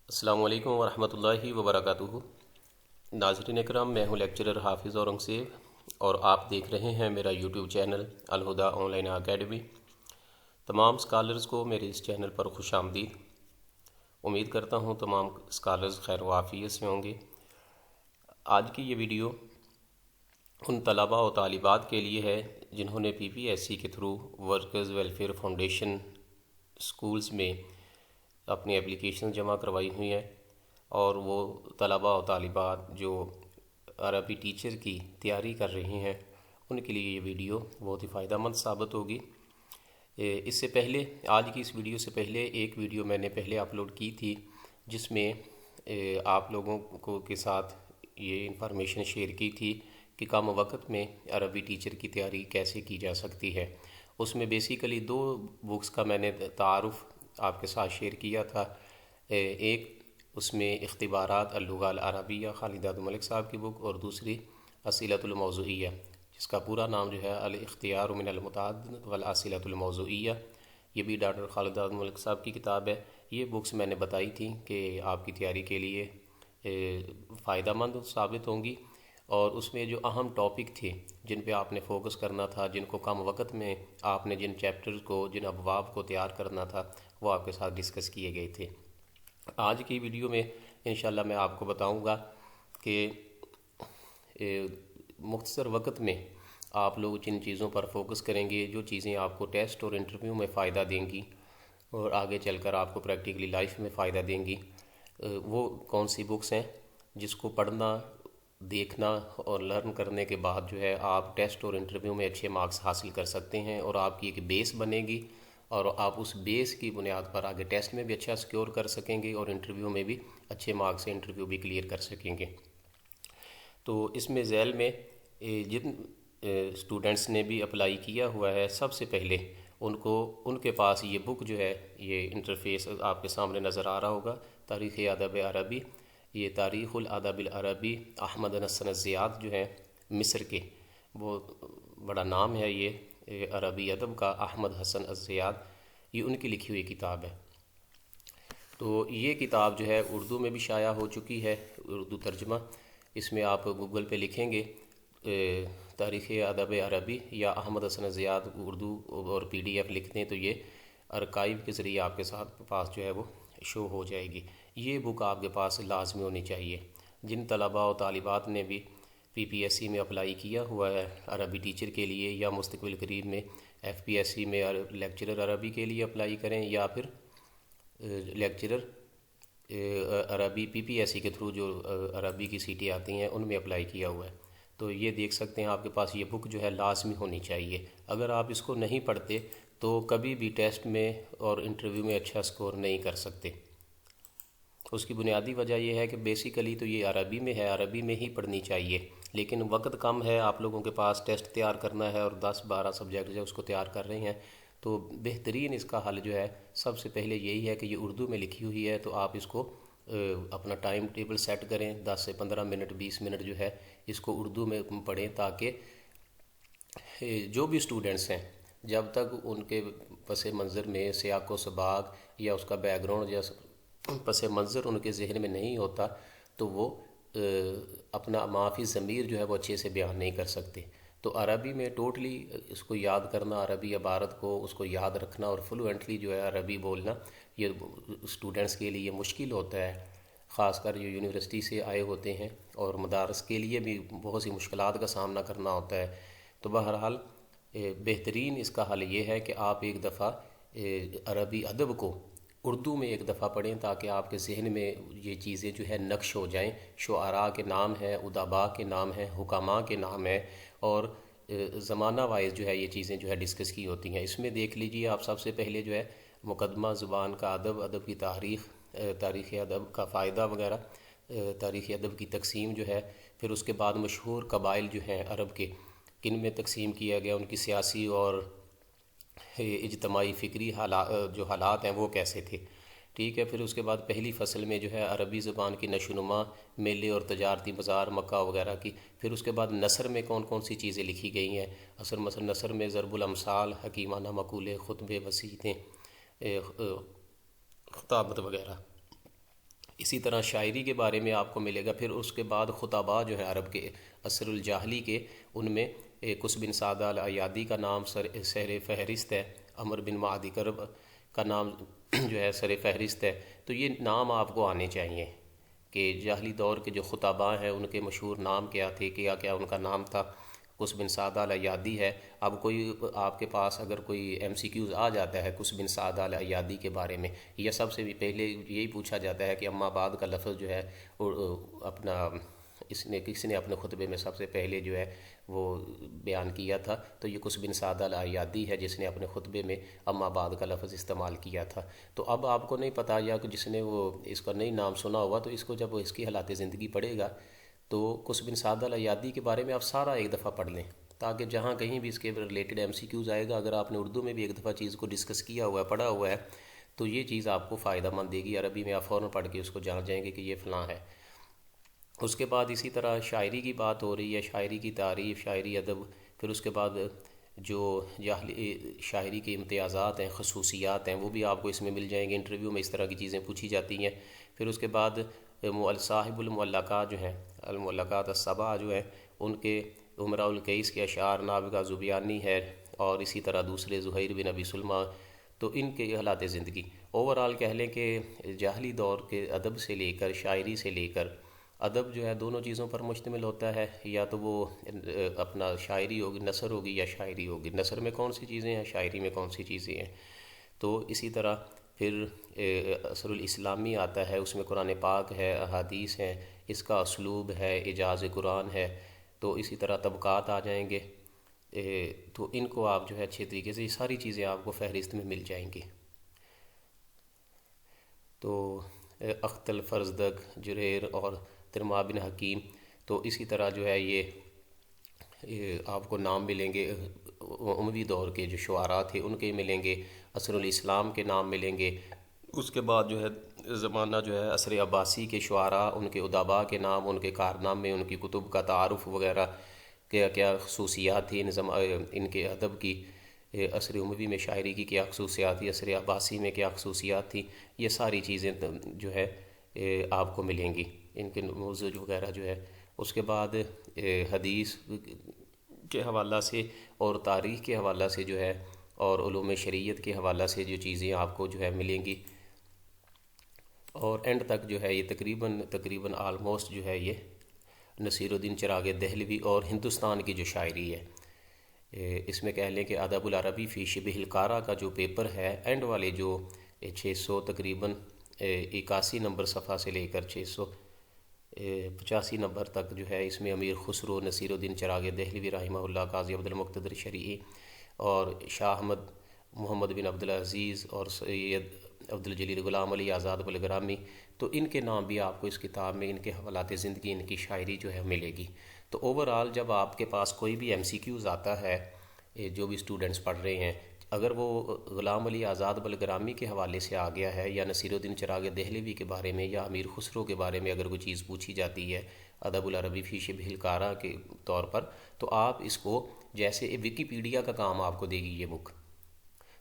السلام علیکم ورحمۃ اللہ وبرکاتہ۔ ناظرین اکرام، میں ہوں لیکچرر حافظ اورنگزیب اور آپ دیکھ رہے ہیں میرا YouTube channel ul Huda on line academy. تمام اسکالرز کو میرے اس چینل پر خوش آمدید۔ امید کرتا ہوں تمام اسکالرز خیر و عافیت سے ہوں گے۔ آج کی یہ ویڈیو ان طلباء و طالبات کے لیے ہے جنہوں نے پی پی ایس سی کے through workers welfare foundation schools میں اپنی اپلیکیشن جمع کروائی ہوئی ہیں، اور وہ طلباء و طالبات جو عربی ٹیچر کی تیاری کر رہے ہیں ان کے لیے یہ ویڈیو بہت ہی فائدہ مند ثابت ہوگی۔ اس سے پہلے، آج کی اس ویڈیو سے پہلے ایک ویڈیو میں نے پہلے اپلوڈ کی تھی جس میں آپ لوگوں کو کے ساتھ یہ انفارمیشن شیئر کی تھی کہ کم وقت میں عربی ٹیچر کی تیاری کیسے کی جا سکتی ہے۔ اس میں بیسیکلی دو بکس کا میں نے تعارف آپ کے ساتھ شیئر کیا تھا۔ ایک اس میں اختبارات اللغة العربیہ خالد عبد الملک صاحب کی بک، اور دوسری اسئلة الموضوعیہ جس کا پورا نام جو ہے الاختیار من المتعدد والاسئلة الموضوعیہ، یہ بھی ڈاکٹر خالد عبد الملک صاحب کی کتاب ہے۔ یہ بکس میں نے بتائی تھی کہ آپ کی تیاری کے لیے فائدہ مند ثابت ہوں گی، اور اس میں جو اہم ٹاپک تھے جن پہ آپ نے فوکس کرنا تھا، جن کو کم وقت میں آپ نے جن چیپٹرز کو، جن ابواب کو تیار کرنا تھا، وہ آپ کے ساتھ ڈسکس کیے گئے تھے۔ آج کی ویڈیو میں انشاءاللہ میں آپ کو بتاؤں گا کہ مختصر وقت میں آپ لوگ جن چیزوں پر فوکس کریں گے، جو چیزیں آپ کو ٹیسٹ اور انٹرویو میں فائدہ دیں گی اور آگے چل کر آپ کو پریکٹیکلی لائف میں فائدہ دیں گی، وہ کون سی بکس ہیں جس کو پڑھنا، دیکھنا اور لرن کرنے کے بعد جو ہے آپ ٹیسٹ اور انٹرویو میں اچھے مارکس حاصل کر سکتے ہیں، اور آپ کی ایک بیس بنے گی، اور آپ اس بیس کی بنیاد پر آگے ٹیسٹ میں بھی اچھا سکیور کر سکیں گے اور انٹرویو میں بھی اچھے مارکس سے انٹرویو بھی کلیئر کر سکیں گے۔ تو اس میں ذیل میں جن اسٹوڈنٹس نے بھی اپلائی کیا ہوا ہے، سب سے پہلے ان کے پاس یہ بک جو ہے، یہ انٹرفیس آپ کے سامنے نظر آ رہا ہوگا، تاریخ ادب عربی۔ یہ تاریخ الادب العربی احمد نصر الزیات جو ہیں مصر کے، وہ بڑا نام ہے یہ عربی ادب کا، احمد حسن الزیات، یہ ان کی لکھی ہوئی کتاب ہے۔ تو یہ کتاب جو ہے اردو میں بھی شائع ہو چکی ہے، اردو ترجمہ۔ اس میں آپ گوگل پہ لکھیں گے تاریخ ادب عربی یا احمد حسن الزیات اردو اور پی ڈی ایف لکھ دیں تو یہ ارکائیو کے ذریعے آپ کے پاس جو ہے وہ شو ہو جائے گی۔ یہ بک آپ کے پاس لازمی ہونی چاہیے۔ جن طلباء و طالبات نے بھی پی پی ایس سی میں اپلائی کیا ہوا ہے عربی ٹیچر کے لیے، یا مستقبل قریب میں ایف پی ایس سی میں لیکچرر عربی کے لیے اپلائی کریں، یا پھر لیکچرر عربی پی پی ایس سی کے تھرو جو عربی کی سیٹیں آتی ہیں ان میں اپلائی کیا ہوا ہے، تو یہ دیکھ سکتے ہیں آپ کے پاس یہ بک جو ہے لازمی ہونی چاہیے۔ اگر آپ اس کو نہیں پڑھتے تو کبھی بھی ٹیسٹ میں اور انٹرویو میں اچھا سکور نہیں کر سکتے۔ اس کی بنیادی وجہ یہ ہے کہ بیسیکلی تو یہ عربی میں ہے، عربی میں ہی پڑھنی چاہیے، لیکن وقت کم ہے، آپ لوگوں کے پاس ٹیسٹ تیار کرنا ہے اور 10-12 سبجیکٹ جو ہے اس کو تیار کر رہے ہیں، تو بہترین اس کا حل جو ہے سب سے پہلے یہی ہے کہ یہ اردو میں لکھی ہوئی ہے، تو آپ اس کو اپنا ٹائم ٹیبل سیٹ کریں، 10 سے 15 منٹ 20 منٹ جو ہے اس کو اردو میں پڑھیں، تاکہ جو بھی اسٹوڈنٹس ہیں جب تک ان کے پس منظر میں سیاق و سباق یا اس کا بیک گراؤنڈ یا پس منظر ان کے ذہن میں نہیں ہوتا، تو وہ اپنا معافی ضمیر جو ہے وہ اچھے سے بیان نہیں کر سکتے۔ تو عربی میں ٹوٹلی اس کو یاد کرنا، عربی عبارت کو اس کو یاد رکھنا اور فلوئنٹلی جو ہے عربی بولنا، یہ اسٹوڈنٹس کے لیے مشکل ہوتا ہے، خاص کر جو یونیورسٹی سے آئے ہوتے ہیں، اور مدارس کے لیے بھی بہت سی مشکلات کا سامنا کرنا ہوتا ہے۔ تو بہرحال بہترین اس کا حل یہ ہے کہ آپ ایک دفعہ عربی ادب کو اردو میں ایک دفعہ پڑھیں، تاکہ آپ کے ذہن میں یہ چیزیں جو ہے نقش ہو جائیں۔ شعراء کے نام ہیں، ادباء کے نام ہیں، حکماء کے نام ہیں، اور زمانہ وائز جو ہے یہ چیزیں جو ہے ڈسکس کی ہوتی ہیں۔ اس میں دیکھ لیجئے آپ سب سے پہلے جو ہے مقدمہ زبان کا ادب، ادب کی تاریخ، تاریخ ادب کا فائدہ وغیرہ، تاریخ ادب کی تقسیم جو ہے، پھر اس کے بعد مشہور قبائل جو ہیں عرب کے، کن میں تقسیم کیا گیا، ان کی سیاسی اور اجتماعی فکری جو حالات ہیں وہ کیسے تھے، ٹھیک ہے۔ پھر اس کے بعد پہلی فصل میں جو ہے عربی زبان کی نشو و نما، میلے اور تجارتی بازار مکہ وغیرہ کی، پھر اس کے بعد نثر میں کون کون سی چیزیں لکھی گئی ہیں، مثلا نثر میں ضرب الامثال، حکیمانہ مقولے، خطبے وسیعتیں، خطابت وغیرہ۔ اسی طرح شاعری کے بارے میں آپ کو ملے گا. پھر اس کے بعد خطباء جو ہیں عرب کے عصر الجاہلی کے، ان میں قص بن سعدہ الایادی کا نام سر فہرست ہے. عمر بن معدی کرب کا نام جو ہے سر فہرست ہے. تو یہ نام آپ کو آنے چاہیے کہ جاہلی دور کے جو خطباء ہیں ان کے مشہور نام کیا تھے، کیا کیا ان کا نام تھا. قص بن سعدہ الایادی ہے. اب کوئی آپ کے پاس اگر کوئی ایم سی کیوز آ جاتا ہے قص بن سعدہ الایادی کے بارے میں، یا سب سے بھی پہلے یہی پوچھا جاتا ہے کہ اما بعد کا لفظ جو ہے اپنا کس نے اپنے خطبے میں سب سے پہلے جو ہے وہ بیان کیا تھا، تو یہ قص بن سعدہ الایادی ہے جس نے اپنے خطبے میں اما بعد کا لفظ استعمال کیا تھا. تو اب آپ کو نہیں پتہ، یا جس نے وہ اس کا نہیں نام سنا ہوا، تو اس کو جب وہ اس کی حالات زندگی پڑھے گا تو قص بن سعدہ الایادی کے بارے میں آپ سارا ایک دفعہ پڑھ لیں، تاکہ جہاں کہیں بھی اس کے ریلیٹڈ ایم سی کیوز آئے گا، اگر آپ نے اردو میں بھی ایک دفعہ چیز کو ڈسکس کیا ہوا ہے، پڑھا ہوا ہے، تو یہ چیز آپ کو فائدہ مند دے گی. عربی میں آپ فوراً پڑھ کے اس کو جان جائیں گے کہ یہ فلاں ہے. اس کے بعد اسی طرح شاعری کی بات ہو رہی ہے، شاعری کی تعریف، شاعری ادب. پھر اس کے بعد جو شاعری کے امتیازات ہیں، خصوصیات ہیں، وہ بھی آپ کو اس میں مل جائیں گے. انٹرویو میں اس طرح کی چیزیں پوچھی جاتی ہیں. پھر اس کے بعد صاحب المعلقات جو ہیں، المعلقات السبع جو ہیں، ان کے امراء القیس کے اشعار، نابغہ زبیانی ہے، اور اسی طرح دوسرے زہیر بن ابی سلمہ. تو ان کے حالات زندگی اوورآل کہہ لیں کہ جاہلی دور کے ادب سے لے کر، شاعری سے لے کر، ادب جو ہے دونوں چیزوں پر مشتمل ہوتا ہے. یا تو وہ اپنا شاعری ہوگی، نثر ہوگی، یا شاعری ہوگی. نثر میں کون سی چیزیں ہیں، شاعری میں کون سی چیزیں ہیں. تو اسی طرح پھر عصر الاسلامی آتا ہے، اس میں قرآن پاک ہے، احادیث ہیں، اس کا اسلوب ہے، اعجاز قرآن ہے. تو اسی طرح طبقات آ جائیں گے. تو ان کو آپ جو ہے اچھے طریقے سے، یہ ساری چیزیں آپ کو فہرست میں مل جائیں گی. تو اختل فرزدق، جریر اور ترما بن حکیم. تو اسی طرح جو ہے یہ آپ کو نام ملیں گے. اموی دور کے جو شعراء تھے ان کے ملیں گے. عصر الاسلام کے نام ملیں گے. اس کے بعد جو ہے زمانہ جو ہے عصر عباسی کے شعراء، ان کے ادباء کے نام، ان کے کارنامے، ان کی کتب کا تعارف وغیرہ، کیا کیا خصوصیات تھی ان کے ادب کی. عصر اموی میں شاعری کی کیا خصوصیات تھی، عصر عباسی میں کیا خصوصیات تھی، یہ ساری چیزیں جو ہے آپ کو ملیں گی، ان کے موضوع وغیرہ جو ہے. اس کے بعد حدیث کے حوالہ سے اور تاریخ کے حوالہ سے جو ہے، اور علوم شریعت کے حوالہ سے جو چیزیں آپ کو جو ہے ملیں گی. اور اینڈ تک جو ہے یہ تقریباً آلموسٹ جو ہے یہ نصیر الدین چراغ دہلوی اور ہندوستان کی جو شاعری ہے، اس میں کہہ لیں کہ ادب العربی فی شبہ القارہ کا جو پیپر ہے، اینڈ والے جو 600 تقریباً 81 نمبر صفحہ سے لے کر 685 نمبر تک جو ہے، اس میں امیر خسرو، نصیر الدین چراغ دہلوی رحمہ اللہ، قاضی عبد المقتدر شرعی، اور شاہ احمد محمد بن عبدالعزیز، اور سید عبدالجلیل غلام علی آزاد بلگرامی. تو ان کے نام بھی آپ کو اس کتاب میں، ان کے حوالات زندگی، ان کی شاعری جو ہے ملے گی. تو اوورآل جب آپ کے پاس کوئی بھی ایم سی کیوز آتا ہے، جو بھی اسٹوڈنٹس پڑھ رہے ہیں، اگر وہ غلام علی آزاد بلگرامی کے حوالے سے آ گیا ہے، یا نصیر الدین چراغ دہلوی کے بارے میں، یا امیر خسرو کے بارے میں اگر کوئی چیز پوچھی جاتی ہے ادب العربی فی شبہ القارہ کے طور پر، تو آپ اس کو جیسے ویکیپیڈیا کا کام آپ کو دے گی یہ بک.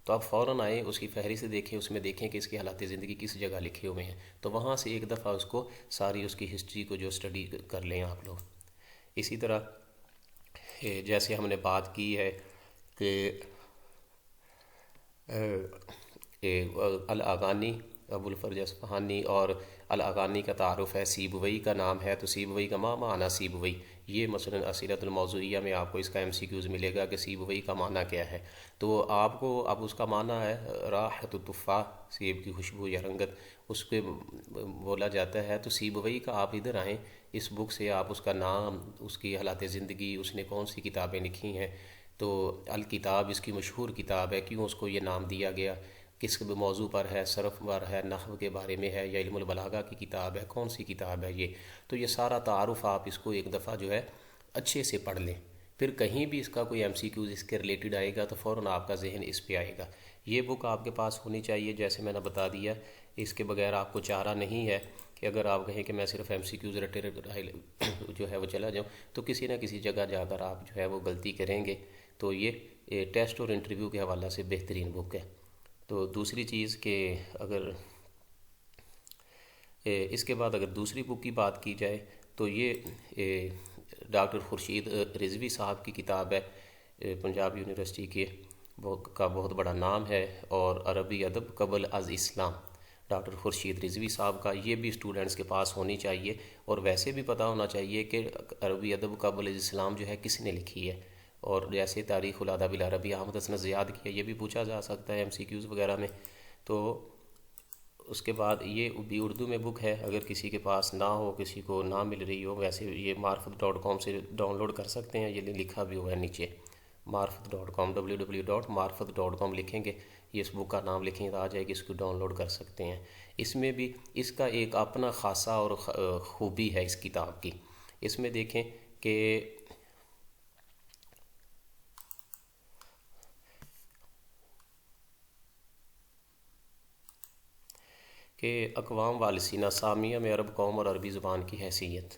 تو آپ فوراً آئیں، اس کی فہرست دیکھیں، اس میں دیکھیں کہ اس کی حالات زندگی کس جگہ لکھے ہوئے ہیں. تو وہاں سے ایک دفعہ اس کو ساری اس کی ہسٹری کو جو اسٹڈی کر لیں آپ لوگ. اسی طرح جیسے ہم نے بات کی ہے کہ الاغانی، ابو الفرج اصفہانی، اور الاغانی کا تعارف ہے. سیبوئی کا نام ہے، تو سیبوئی کا معنی سیبوئی، یہ مثلا اسئلۃ الموضوعیہ میں آپ کو اس کا ایم سی کیوز ملے گا کہ سیبوئی کا معنی کیا ہے. تو آپ کو اب اس کا معنی ہے راحت التفاح، سیب کی خوشبو یا رنگت، اس پہ بولا جاتا ہے. تو سیبوئی کا آپ ادھر آئیں، اس بک سے آپ اس کا نام، اس کی حالات زندگی، اس نے کون سی کتابیں لکھی ہیں. تو الکتاب اس کی مشہور کتاب ہے. کیوں اس کو یہ نام دیا گیا، کس موضوع پر ہے، صرف پر ہے، نحو کے بارے میں ہے، یا علم البلاغہ کی کتاب ہے، کون سی کتاب ہے یہ. تو یہ سارا تعارف آپ اس کو ایک دفعہ جو ہے اچھے سے پڑھ لیں. پھر کہیں بھی اس کا کوئی ایم سی کیوز اس کے ریلیٹڈ آئے گا تو فوراً آپ کا ذہن اس پہ آئے گا. یہ بک آپ کے پاس ہونی چاہیے. جیسے میں نے بتا دیا، اس کے بغیر آپ کو چارہ نہیں ہے کہ اگر آپ کہیں کہ میں صرف ایم سی کیوز رٹے جو ہے وہ چلا جاؤں، تو کسی نہ کسی جگہ جا کر آپ جو ہے وہ غلطی کریں گے. تو یہ ٹیسٹ اور انٹرویو کے حوالہ سے بہترین بک ہے. تو دوسری چیز کہ اگر اس کے بعد اگر دوسری بک کی بات کی جائے تو یہ ڈاکٹر خورشید رضوی صاحب کی کتاب ہے، پنجاب یونیورسٹی کے کا بہت بڑا نام ہے، اور عربی ادب قبل از اسلام، ڈاکٹر خورشید رضوی صاحب کا، یہ بھی اسٹوڈنٹس کے پاس ہونی چاہیے، اور ویسے بھی پتہ ہونا چاہیے کہ عربی ادب قبل از اسلام جو ہے کس نے لکھی ہے، اور جیسے تاریخ الادب العربی احمد حسن زیاد کی ہے، یہ بھی پوچھا جا سکتا ہے MCQs وغیرہ میں۔ تو اس کے بعد یہ بھی اردو میں بک ہے، اگر کسی کے پاس نہ ہو، کسی کو نہ مل رہی ہو، ویسے یہ معرفت.com سے ڈاؤن لوڈ کر سکتے ہیں، یہ لکھا بھی ہوا ہے نیچے معرفت.com، www.marfat.com لکھیں گے، یہ اس بک کا نام لکھیں تو آ جائے گی، اس کو ڈاؤن لوڈ کر سکتے ہیں۔ اس میں بھی اس کا ایک اپنا خاصہ اور خوبی ہے اس کتاب کی، اس میں دیکھیں کہ اقوام والسینہ سامیہ میں عرب قوم اور عربی زبان کی حیثیت،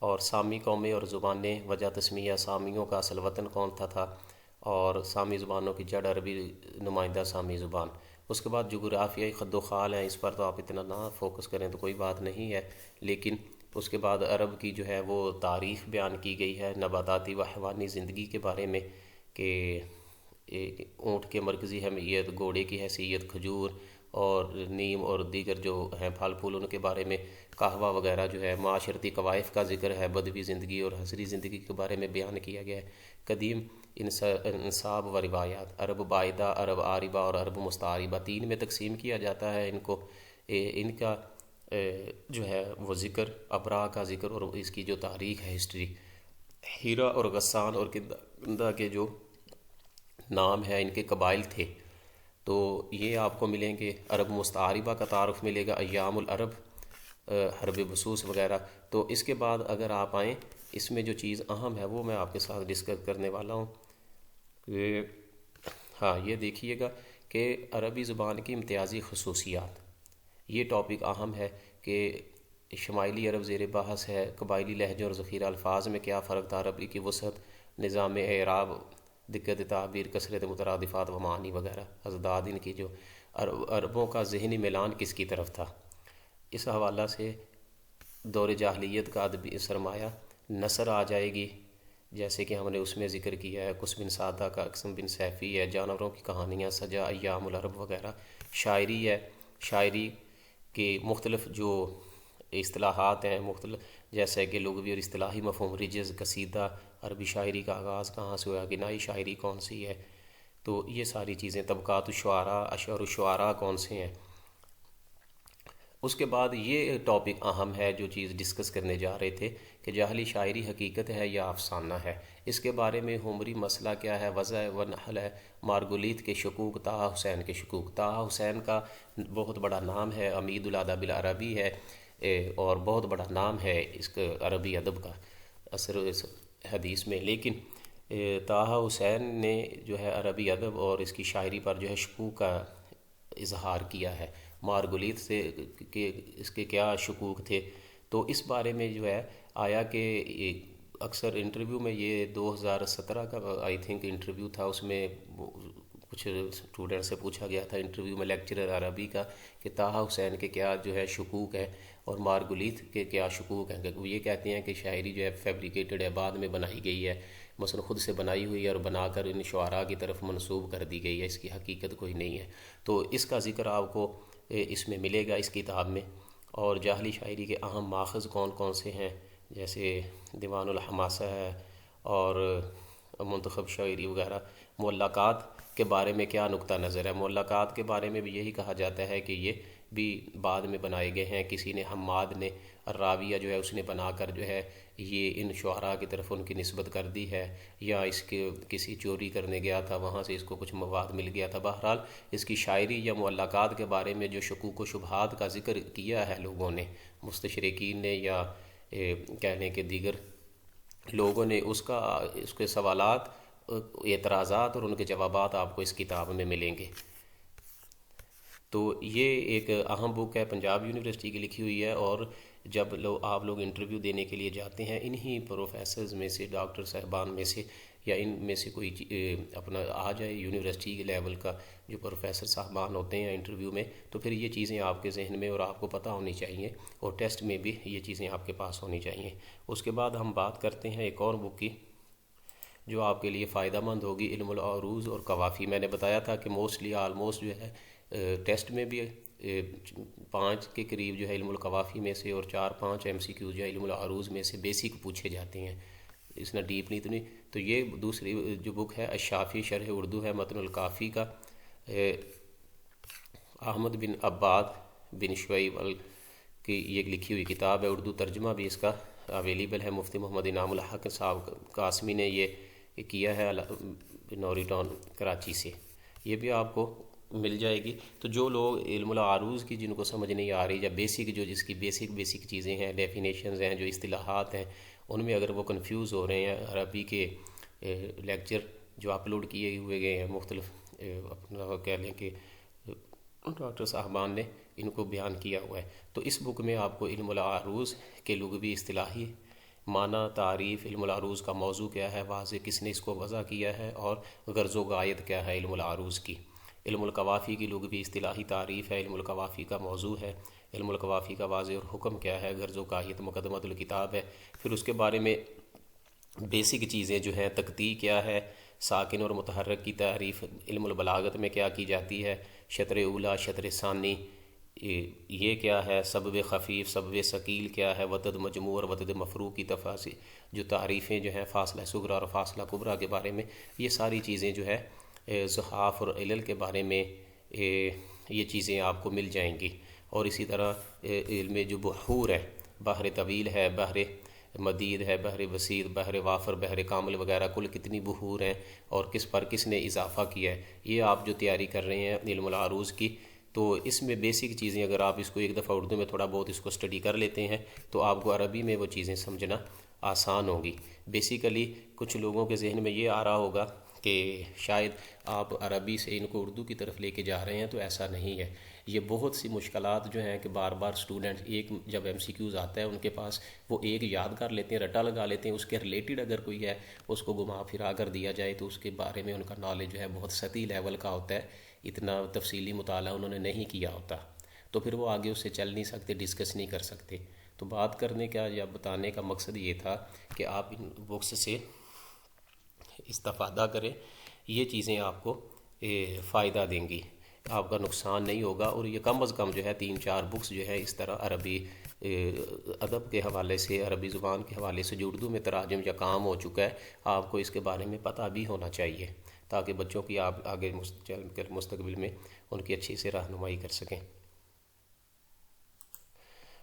اور سامی قومیں اور زبانیں، وجہ تسمیہ، سامیوں کا اصل وطن کون تھا، اور سامی زبانوں کی جڑ، عربی نمائندہ سامی زبان۔ اس کے بعد جغرافیائی خد و خال ہیں، اس پر تو آپ اتنا نہ فوکس کریں تو کوئی بات نہیں ہے، لیکن اس کے بعد عرب کی جو ہے وہ تاریخ بیان کی گئی ہے، نباتاتی و حیوانی زندگی کے بارے میں، کہ اونٹ کے مرکزی اہمیت، گھوڑے کی حیثیت، کھجور اور نیم اور دیگر جو ہیں پھل پھول، ان کے بارے میں، قہوہ وغیرہ جو ہے، معاشرتی قوائف کا ذکر ہے، بدوی زندگی اور حضری زندگی کے بارے میں بیان کیا گیا ہے، قدیم انصاب و روایات، عرب بائدہ، عرب عاربہ اور عرب مستعربہ، 3 میں تقسیم کیا جاتا ہے ان کو، ان کا جو ہے وہ ذکر، ابرا کا ذکر، اور اس کی جو تاریخ ہے، ہسٹری، ہیرا اور غسان اور کندہ کے جو نام ہے، ان کے قبائل تھے، تو یہ آپ کو ملیں گے۔ عرب مستعربہ کا تعارف ملے گا، ایام العرب، حرب بسوس وغیرہ۔ تو اس کے بعد اگر آپ آئیں، اس میں جو چیز اہم ہے وہ میں آپ کے ساتھ ڈسکس کرنے والا ہوں۔ ہاں، یہ دیکھیے گا کہ عربی زبان کی امتیازی خصوصیات، یہ ٹاپک اہم ہے کہ شمالی عرب زیر بحث ہے، قبائلی لہجوں اور ذخیرہ الفاظ میں کیا فرق تھا، عربی کی وسعت، نظام اعراب، دقت تعبیر، کثرت مترادفات و معانی وغیرہ، ازداد، ان کی جو عربوں کا ذہنی میلان کس کی طرف تھا، اس حوالہ سے دور جاہلیت کا ادبی سرمایہ، نثر آ جائے گی، جیسے کہ ہم نے اس میں ذکر کیا ہے، قص بن سعدہ کا اقسم بن سیفی ہے، جانوروں کی کہانیاں، سجا، ایام العرب وغیرہ، شاعری ہے، شاعری کے مختلف جو اصطلاحات ہیں، مختلف جیسے کہ لغوی اور اصطلاحی مفہوم، رجز، قصیدہ، عربی شاعری کا آغاز کہاں سے ہوا، گنائی شاعری کون سی ہے، تو یہ ساری چیزیں، طبقات الشعراء، اشعار الشعراء کون سے ہیں۔ اس کے بعد یہ ٹاپک اہم ہے، جو چیز ڈسکس کرنے جا رہے تھے، کہ جاہلی شاعری حقیقت ہے یا افسانہ ہے، اس کے بارے میں ہومری مسئلہ کیا ہے، وضع و نحل ہے، مارگولیت کے شکوک، طه حسین کے شکوک۔ طه حسین کا بہت بڑا نام ہے، عمید الادب العربی ہے، اور بہت بڑا نام ہے اس کا عربی ادب کا اثر حدیث میں، لیکن طه حسین نے جو ہے عربی ادب اور اس کی شاعری پر جو ہے شکوک کا اظہار کیا ہے، مارگولیت سے کہ اس کے کیا شکوک تھے، تو اس بارے میں جو ہے آیا کہ اکثر انٹرویو میں، یہ 2017 کا آئی تھنک انٹرویو تھا، اس میں کچھ اسٹوڈنٹ سے پوچھا گیا تھا انٹرویو میں، لیکچرر عربی کا، کہ طه حسین کے کیا جو ہے شکوک ہے اور مارگولیت کے کیا شکوک ہیں، وہ یہ کہتے ہیں کہ شاعری جو ہے فیبریکیٹڈ ہے، بعد میں بنائی گئی ہے، مثلا خود سے بنائی ہوئی ہے اور بنا کر ان شعراء کی طرف منسوب کر دی گئی ہے، اس کی حقیقت کوئی نہیں ہے، تو اس کا ذکر آپ کو اس میں ملے گا اس کتاب میں۔ اور جاہلی شاعری کے اہم ماخذ کون کون سے ہیں، جیسے دیوان الحماسہ ہے اور منتخب شاعری وغیرہ۔ معلقات کے بارے میں کیا نقطہ نظر ہے، معلقات کے بارے میں بھی یہی کہا جاتا ہے کہ یہ بھی بعد میں بنائے گئے ہیں، کسی نے، حماد نے، الراویہ جو ہے اس نے بنا کر جو ہے یہ ان شعراء کی طرف ان کی نسبت کر دی ہے، یا اس کے کسی چوری کرنے گیا تھا، وہاں سے اس کو کچھ مواد مل گیا تھا۔ بہرحال اس کی شاعری یا معلقات کے بارے میں جو شکوک و شبہات کا ذکر کیا ہے لوگوں نے، مستشرقین نے یا کہنے کے دیگر لوگوں نے، اس کے سوالات، اعتراضات اور ان کے جوابات آپ کو اس کتاب میں ملیں گے۔ تو یہ ایک اہم بک ہے، پنجاب یونیورسٹی کی لکھی ہوئی ہے، اور جب آپ لوگ انٹرویو دینے کے لیے جاتے ہیں، انہی پروفیسرز میں سے، ڈاکٹر صاحبان میں سے یا ان میں سے کوئی اپنا آ جائے یونیورسٹی کے لیول کا جو پروفیسر صاحبان ہوتے ہیں انٹرویو میں، تو پھر یہ چیزیں آپ کے ذہن میں اور آپ کو پتہ ہونی چاہیے، اور ٹیسٹ میں بھی یہ چیزیں آپ کے پاس ہونی چاہیے۔ اس کے بعد ہم بات کرتے ہیں ایک اور بک کی جو آپ کے لیے فائدہ مند ہوگی، علم العروض اور قوافی۔ میں نے بتایا تھا کہ موسٹلی آلموسٹ جو ہے ٹیسٹ میں بھی 5 کے قریب جو ہے علم القوافی میں سے، اور 4-5 MCQ جو ہے علم العروض میں سے بیسک پوچھے جاتے ہیں، اس میں ڈیپ نہیں تو نہیں۔ تو یہ دوسری جو بک ہے الشافی شرح اردو ہے متن الکافی کا، احمد بن عباد بن شعیب کی یہ لکھی ہوئی کتاب ہے، اردو ترجمہ بھی اس کا اویلیبل ہے۔ مفتی محمد انعام الحق صاحب قاسمی نے یہ کیا ہے نوری ٹاؤن کراچی سے، یہ بھی آپ کو مل جائے گی۔ تو جو لوگ علم العروض کی جن کو سمجھ نہیں آ رہی، یا بیسک جو جس کی بیسک چیزیں ہیں، ڈیفینیشنز ہیں، جو اصطلاحات ہیں، ان میں اگر وہ کنفیوز ہو رہے ہیں، عربی کے لیکچر جو اپلوڈ کیے ہوئے گئے ہیں مختلف اپنا کہہ لیں کہ ڈاکٹر صاحبان نے ان کو بیان کیا ہوا ہے، تو اس بک میں آپ کو علم العروض کے لغوی اصطلاحی معنی، تعریف، علم العروض کا موضوع کیا ہے، واضح کس نے اس کو وضع کیا ہے، اور غرض و غایت کیا ہے علم العروض کی۔ علم القوافی کی لغوی اصطلاحی تعریف ہے، علم القوافی کا موضوع ہے، علم القوافی کا واضح اور حکم کیا ہے، غرض و غایت مقدمۃ الکتاب ہے۔ پھر اس کے بارے میں بیسک چیزیں جو ہیں، تقطیع کیا ہے، ساکن اور متحرک کی تعریف علم البلاغت میں کیا کی جاتی ہے، شطر اولیٰ، شطر ثانی یہ کیا ہے، سبب خفیف، سبب ثقیل کیا ہے، وتد مجموع اور وتد مفروع کی تفاصیل جو تعریفیں جو ہیں، فاصلہ صغریٰ اور فاصلہ کبریٰ کے بارے میں، یہ ساری چیزیں جو ہے زحاف اور علل کے بارے میں یہ چیزیں آپ کو مل جائیں گی۔ اور اسی طرح علم جو بحور ہے، بحر طویل ہے، بحر مدید ہے، بحر وسیع، بحر وافر، بحر کامل وغیرہ، کل کتنی بحور ہیں اور کس پر کس نے اضافہ کیا ہے، یہ آپ جو تیاری کر رہے ہیں علم العروض کی، تو اس میں بیسک چیزیں اگر آپ اس کو ایک دفعہ اردو میں تھوڑا بہت اس کو اسٹڈی کر لیتے ہیں تو آپ کو عربی میں وہ چیزیں سمجھنا آسان ہوگی۔ بیسیکلی کچھ لوگوں کے ذہن میں یہ آ رہا ہوگا کہ شاید آپ عربی سے ان کو اردو کی طرف لے کے جا رہے ہیں، تو ایسا نہیں ہے۔ یہ بہت سی مشکلات جو ہیں کہ بار بار اسٹوڈنٹ ایک جب MCQs آتا ہے ان کے پاس، وہ ایک یاد کر لیتے ہیں، رٹا لگا لیتے ہیں، اس کے ریلیٹڈ اگر کوئی ہے اس کو گھما پھرا کر دیا جائے تو اس کے بارے میں ان کا نالج جو ہے بہت سطحی لیول کا ہوتا ہے، اتنا تفصیلی مطالعہ انہوں نے نہیں کیا ہوتا، تو پھر وہ آگے اس سے چل نہیں سکتے، ڈسکس نہیں کر سکتے۔ تو بات کرنے کا یا بتانے کا مقصد یہ تھا کہ آپ ان بکس سے استفادہ کریں، یہ چیزیں آپ کو فائدہ دیں گی، آپ کا نقصان نہیں ہوگا۔ اور یہ کم از کم جو ہے 3-4 بکس جو ہے اس طرح عربی ادب کے حوالے سے، عربی زبان کے حوالے سے جو اردو میں تراجم یا کام ہو چکا ہے، آپ کو اس کے بارے میں پتہ بھی ہونا چاہیے، تاکہ بچوں کی آپ آگے مستقبل میں ان کی اچھی سے رہنمائی کر سکیں۔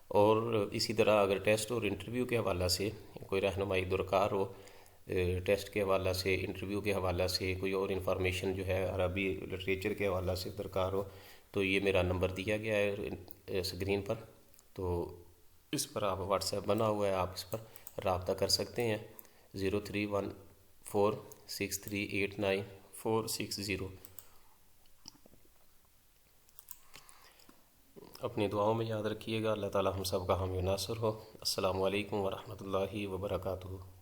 اور اسی طرح اگر ٹیسٹ اور انٹرویو کے حوالہ سے کوئی رہنمائی درکار ہو، ٹیسٹ کے حوالہ سے، انٹرویو کے حوالہ سے، کوئی اور انفارمیشن جو ہے عربی لٹریچر کے حوالہ سے درکار ہو، تو یہ میرا نمبر دیا گیا ہے اسکرین پر، تو اس پر آپ واٹس ایپ بنا ہوا ہے، آپ اس پر رابطہ کر سکتے ہیں، 0314638940۔ اپنی دعاؤں میں یاد رکھیے گا۔ اللہ تعالی ہم سب کا حامی و ناصر ہو۔ السلام علیکم ورحمۃ اللہ وبرکاتہ۔